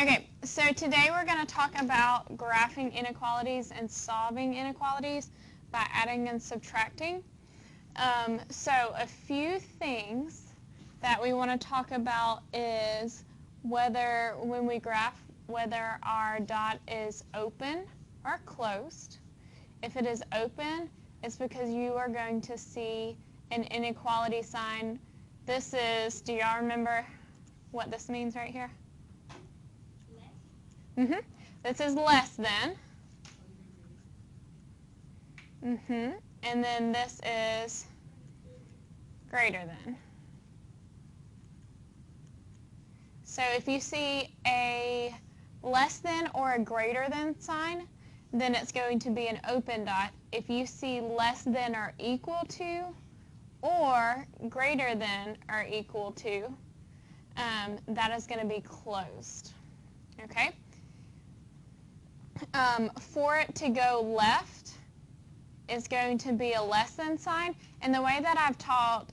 Okay, so today we're going to talk about graphing inequalities and solving inequalities by adding and subtracting. So a few things that we want to talk about is whether when we graph, whether our dot is open or closed. If it is open, it's because you are going to see an inequality sign. This is, do y'all remember what this means right here? This is less than. And then this is greater than. So if you see a less than or a greater than sign, then it's going to be an open dot. If you see less than or equal to or greater than or equal to, that is going to be closed. Okay? For it to go left is going to be a less than sign. And the way that I've taught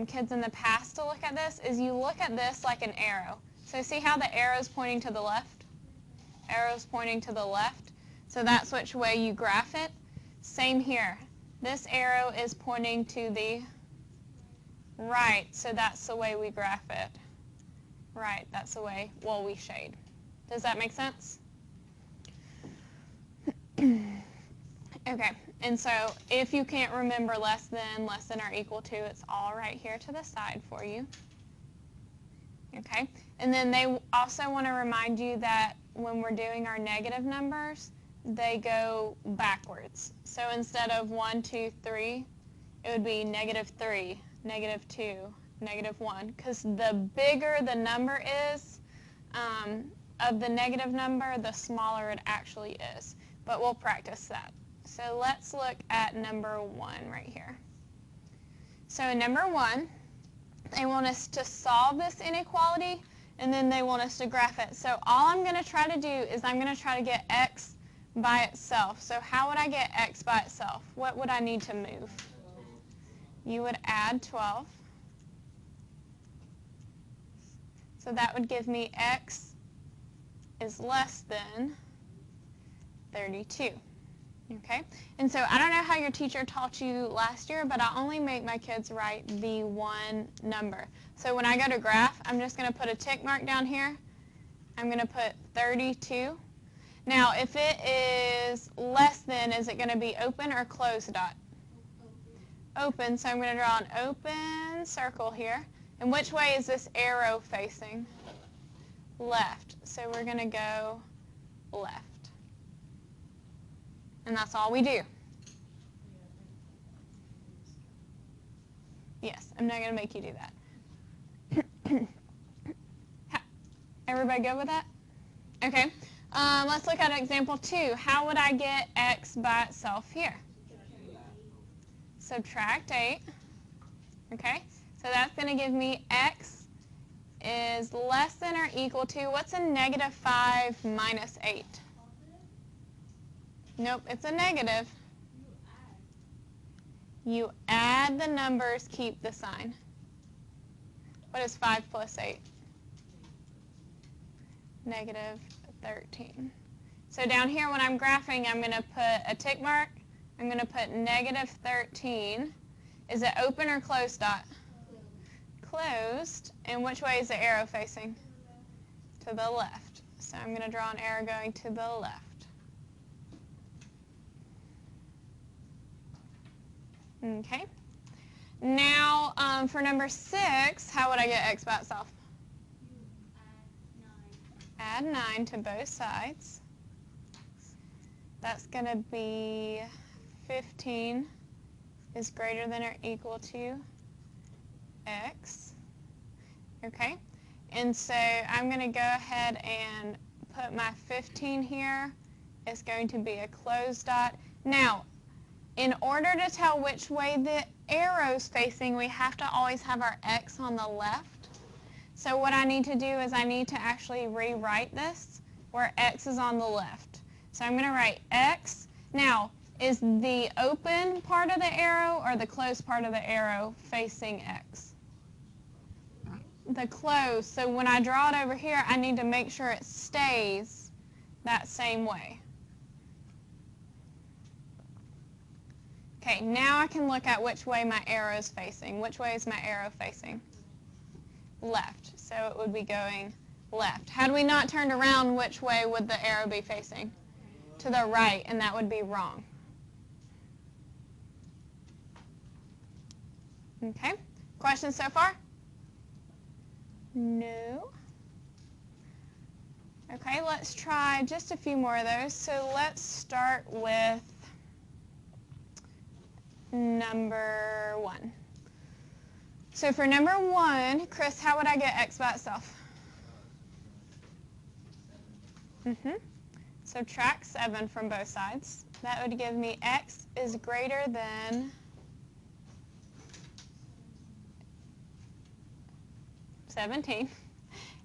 kids in the past to look at this is you look at this like an arrow. So see how the arrow is pointing to the left? Arrow's pointing to the left. So that's which way you graph it. Same here. This arrow is pointing to the right. So that's the way we graph it. Right, that's the way, well, we shade. Does that make sense? Okay, and so if you can't remember less than or equal to, it's all right here to the side for you. Okay, and then they also want to remind you that when we're doing our negative numbers, they go backwards. So instead of 1, 2, 3, it would be -3, -2, -1, because the bigger the number is of the negative number, the smaller it actually is. But we'll practice that. So let's look at number 1 right here. So in number 1, they want us to solve this inequality, and then they want us to graph it. So all I'm going to try to do is I'm going to try to get x by itself. So how would I get x by itself? What would I need to move? You would add 12. So that would give me x is less than 32. Okay? And so I don't know how your teacher taught you last year, but I only make my kids write the one number. So when I go to graph, I'm just going to put a tick mark down here. I'm going to put 32. Now, if it is less than, is it going to be open or closed dot? Open. So I'm going to draw an open circle here. And which way is this arrow facing? Left. So we're going to go left. And that's all we do. Yes, I'm not going to make you do that. Everybody good with that? Okay. Let's look at example 2. How would I get x by itself here? Subtract 8. Okay. So that's going to give me x is less than or equal to, what's a -5 minus 8? Nope, it's a negative. You add the numbers, keep the sign. What is 5 plus 8? -13. So down here when I'm graphing, I'm going to put a tick mark. I'm going to put -13. Is it open or closed dot? Closed. And which way is the arrow facing? To the left. So I'm going to draw an arrow going to the left. Okay. Now, for number 6, how would I get x by itself? Add 9 to both sides. That's going to be 15 is greater than or equal to x. Okay. And so I'm going to go ahead and put my 15 here. It's going to be a closed dot. Now, in order to tell which way the arrow's facing, we have to always have our x on the left. So what I need to do is I need to actually rewrite this where x is on the left. So I'm going to write x. Now, is the open part of the arrow or the closed part of the arrow facing x? the close. So when I draw it over here, I need to make sure it stays that same way. Okay, now I can look at which way my arrow is facing. Which way is my arrow facing? Left. So it would be going left. Had we not turned around, which way would the arrow be facing? To the right, and that would be wrong. Okay, questions so far? No. Okay, let's try just a few more of those. So let's start with number 1. So for number 1, Chris, how would I get x by itself? Subtract 7 from both sides. That would give me x is greater than 17.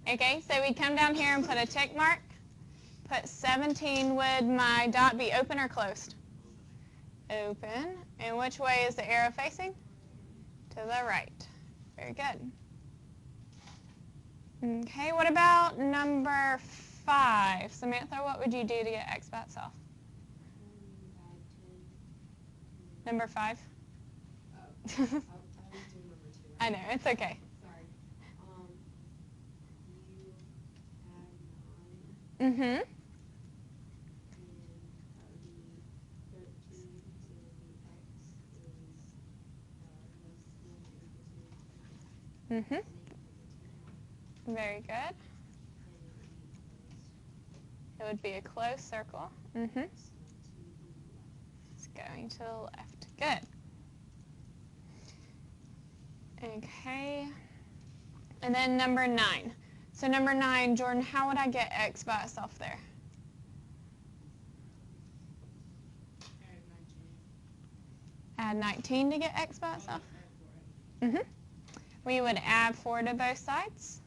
Okay, so we come down here and put a tick mark. Put 17. Would my dot be open or closed? Open. And which way is the arrow facing? To the right. Very good. Okay, what about number 5? Samantha, what would you do to get x by itself? Number 5? Oh. I know, it's okay. Sorry. You add 9. Mm-hmm. And that would be 13, so the x is less than or equal to. Mm-hmm. Very good. It would be a closed circle. Mm-hmm. It's going to the left. Good. Okay. And then number 9. So number 9, Jordan, how would I get x by itself there? Add 19 to get x by itself? Mm-hmm. We would add 4 to both sides.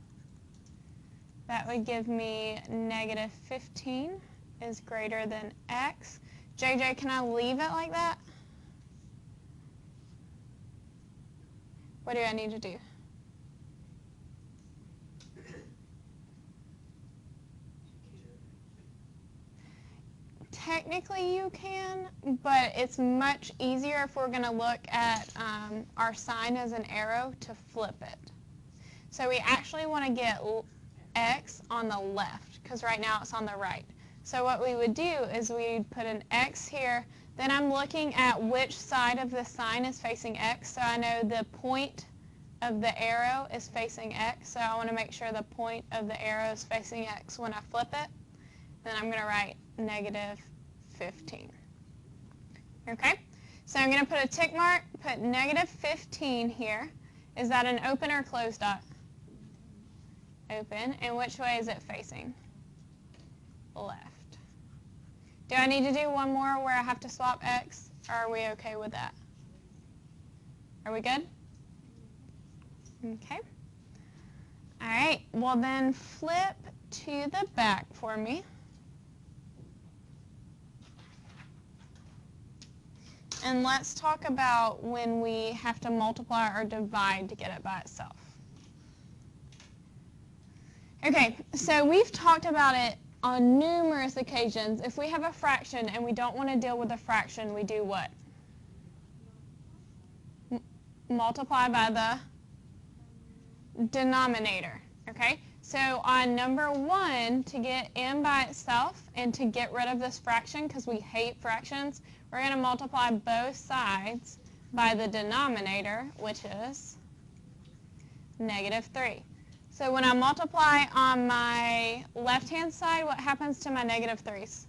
That would give me negative 15 is greater than x. JJ, can I leave it like that? What do I need to do? Technically you can, but it's much easier if we're going to look at our sign as an arrow to flip it. So we actually want to get x on the left, because right now it's on the right. So what we would do is we'd put an x here. Then I'm looking at which side of the sign is facing x. So I know the point of the arrow is facing x. So I want to make sure the point of the arrow is facing x when I flip it. Then I'm going to write negative 15. Okay? So I'm going to put a tick mark, put negative 15 here. Is that an open or closed dot? Open. And which way is it facing? Left. Do I need to do one more where I have to swap x, or are we okay with that? Are we good? Okay. All right. Well, then flip to the back for me. And let's talk about when we have to multiply or divide to get it by itself. Okay, so we've talked about it on numerous occasions. If we have a fraction and we don't want to deal with a fraction, we do what? Multiply by the denominator, okay? So on number 1, to get m by itself and to get rid of this fraction, because we hate fractions, we're going to multiply both sides by the denominator, which is negative 3. So when I multiply on my left-hand side, what happens to my negative 3's?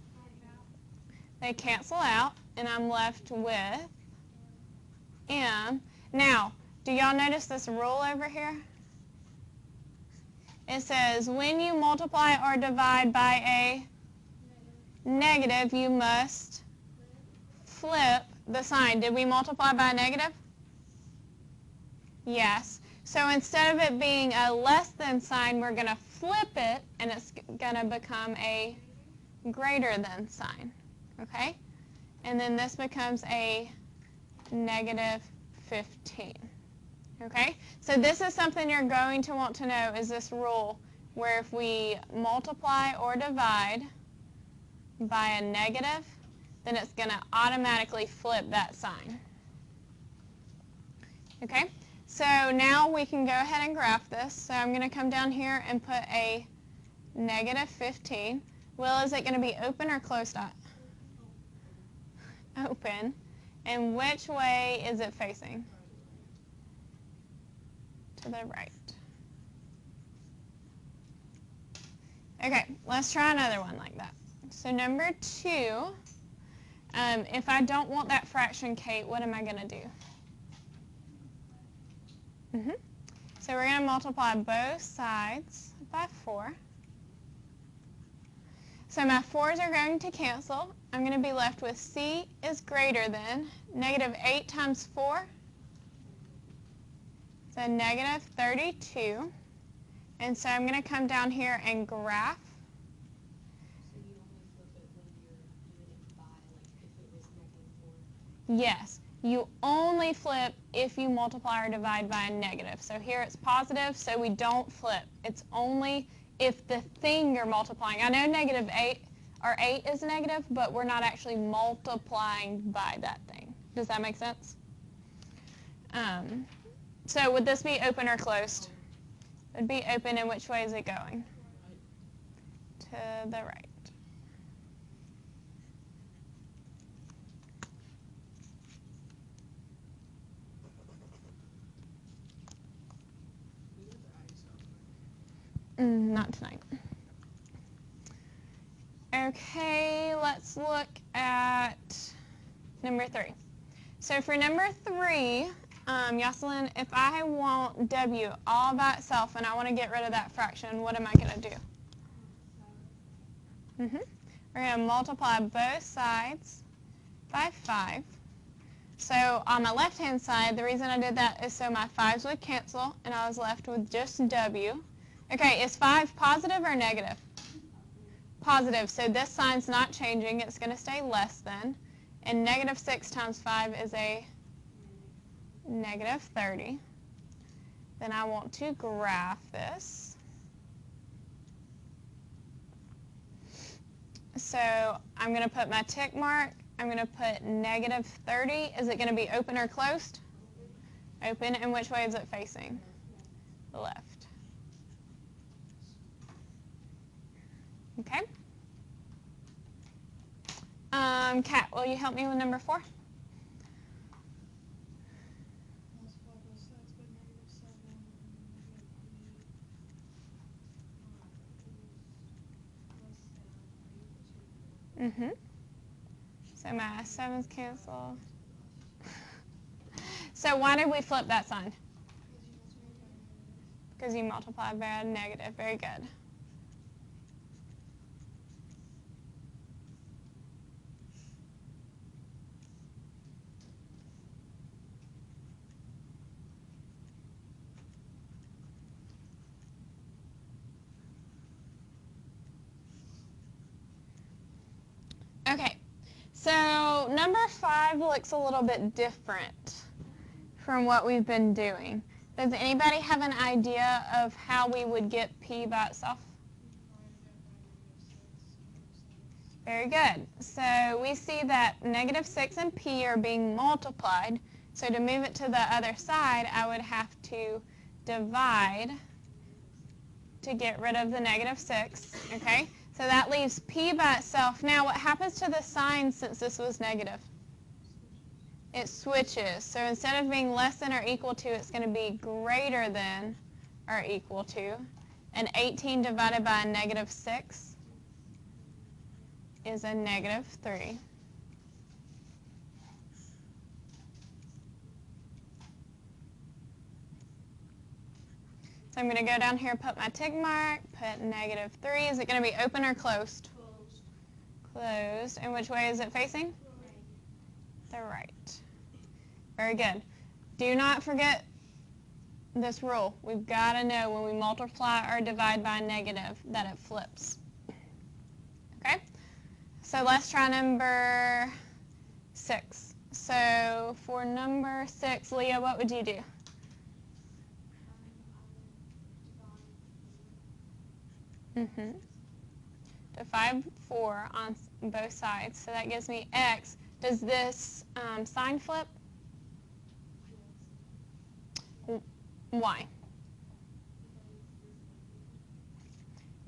They cancel out, and I'm left with m. Now, do y'all notice this rule over here? It says when you multiply or divide by a negative, you must flip the sign. Did we multiply by a negative? Yes. So instead of it being a less than sign, we're going to flip it, and it's going to become a greater than sign. Okay? And then this becomes a negative 15. Okay, so this is something you're going to want to know, is this rule where if we multiply or divide by a negative, then it's going to automatically flip that sign. Okay, so now we can go ahead and graph this. So I'm going to come down here and put a negative 15. Will, is it going to be open or closed dot? Open. And which way is it facing? To the right. Okay, let's try another one like that. So number 2, if I don't want that fraction, Kate, what am I going to do? So we're going to multiply both sides by 4. So my 4's are going to cancel. I'm going to be left with c is greater than negative 8 times 4. So negative 32. And so I'm going to come down here and graph. So you only flip it when you're doing it by, like, if it was -4? Yes, you only flip if you multiply or divide by a negative. So here it's positive, so we don't flip. It's only if the thing you're multiplying. I know negative 8 or 8 is negative, but we're not actually multiplying by that thing. Does that make sense? So would this be open or closed? It would be open, and which way is it going? To the right. Not tonight. Okay, let's look at number 3. So for number 3, Jocelyn, if I want W all by itself and I want to get rid of that fraction, what am I going to do? We're going to multiply both sides by 5. So on my left-hand side, the reason I did that is so my 5's would cancel, and I was left with just W. Okay, is 5 positive or negative? Positive, so this sign's not changing. It's going to stay less than. And negative 6 times 5 is a negative 30. Then I want to graph this. So I'm going to put my tick mark. I'm going to put negative 30. Is it going to be open or closed? Open. And which way is it facing? The left. Okay. Kat, will you help me with number 4? So my 7's cancel. So why did we flip that sign? Because you multiplied by a negative. Very good. Okay, so number 5 looks a little bit different from what we've been doing. Does anybody have an idea of how we would get P by itself? Very good. So we see that negative 6 and P are being multiplied. So to move it to the other side, I would have to divide to get rid of the negative 6, okay? So that leaves P by itself. Now what happens to the sign since this was negative? It switches. So instead of being less than or equal to, it's going to be greater than or equal to. And 18 divided by a negative 6 is a negative 3. So I'm going to go down here, put my tick mark, put negative 3. Is it going to be open or closed? Closed. Closed. And which way is it facing? The right. Very good. Do not forget this rule. We've got to know when we multiply or divide by a negative that it flips. Okay? So let's try number 6. So for number 6, Leah, what would you do? Mm-hmm. Divide 4 on both sides. So that gives me x. Does this sign flip? Why?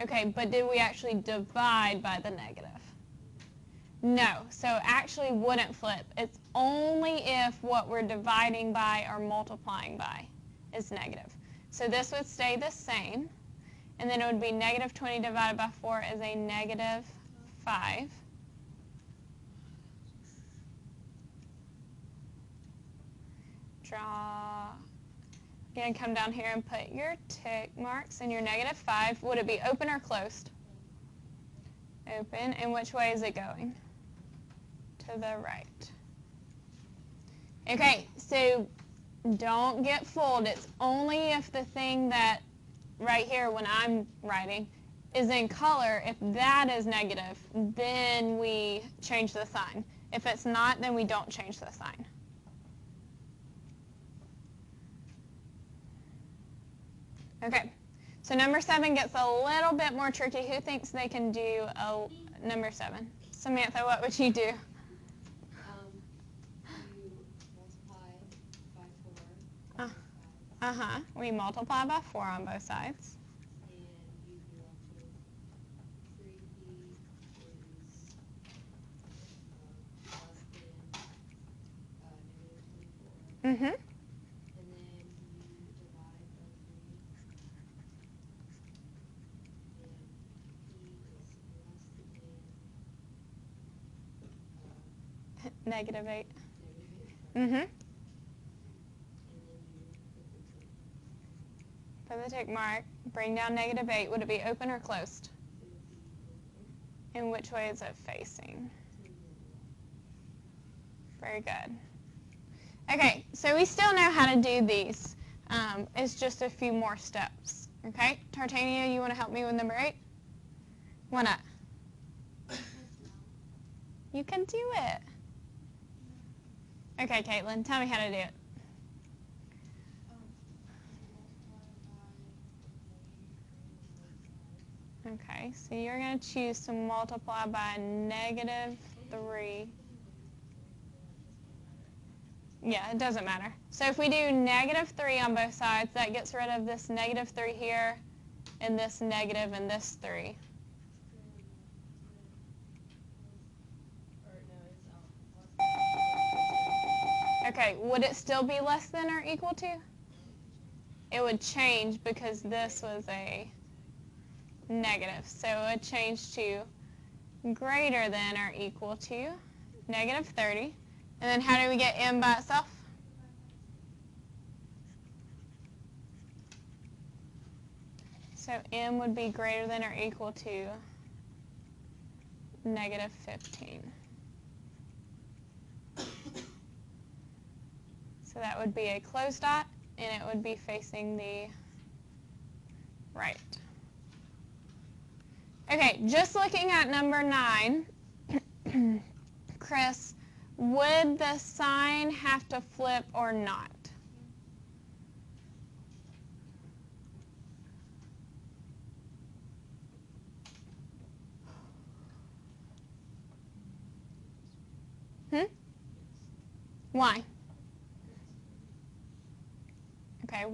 Okay, but did we actually divide by the negative? No, so actually wouldn't flip. It's only if what we're dividing by or multiplying by is negative. So this would stay the same, and then it would be negative 20 divided by 4 is a negative 5. Draw. You're going to come down here and put your tick marks in your negative 5. Would it be open or closed? Open. And which way is it going? To the right. Okay, so don't get fooled. It's only if the thing that right here when I'm writing is in color, if that is negative, then we change the sign. If it's not, then we don't change the sign. Okay, so number 7 gets a little bit more tricky. Who thinks they can do a number 7? Samantha, what would you do? You multiply by 4 on both sides. We multiply by 4 on both sides. And you go up to 3p is less than negative 24. Mm-hmm. And then you divide by 3, and p is less than Negative 8. negative 8. Mm-hmm. And then you Put the tick mark. Bring down negative 8. Would it be open or closed? it would be And which way is it facing? Very good. Okay, so we still know how to do these. It's just a few more steps. Okay, Tartania, you want to help me with number 8? Why not? You can do it. Okay, Caitlin, tell me how to do it. Okay, so you're going to choose to multiply by negative 3. Yeah, it doesn't matter. So if we do negative 3 on both sides, that gets rid of this negative 3 here, and this negative and this 3. Okay, would it still be less than or equal to? It would change because this was a negative. So it would change to greater than or equal to negative 30. And then how do we get m by itself? So m would be greater than or equal to negative 15. So that would be a closed dot, and it would be facing the right. Okay, just looking at number 9, Chris, would the sign have to flip or not? Why? Okay.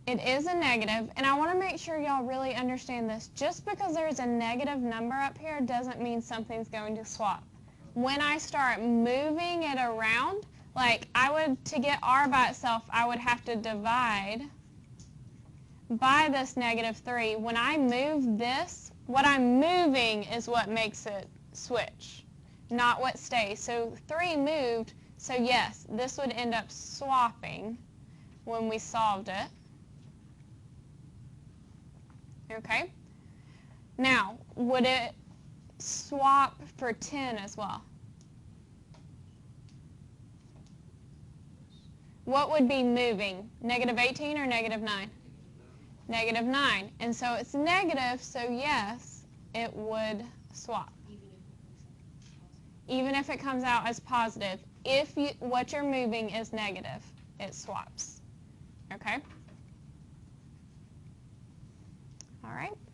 It is a negative, and I want to make sure y'all really understand this. Just because there's a negative number up here doesn't mean something's going to swap. When I start moving it around, like to get r by itself, I would have to divide by this negative 3. When I move this, what I'm moving is what makes it switch, not what stays. So 3 moved, so yes, this would end up swapping when we solved it. Okay? Now, would it swap for 10 as well? What would be moving? Negative 18 or negative 9? Negative 9. And so it's negative, so yes, it would swap. Even if it comes out as positive. If what you're moving is negative, it swaps. Okay? All right.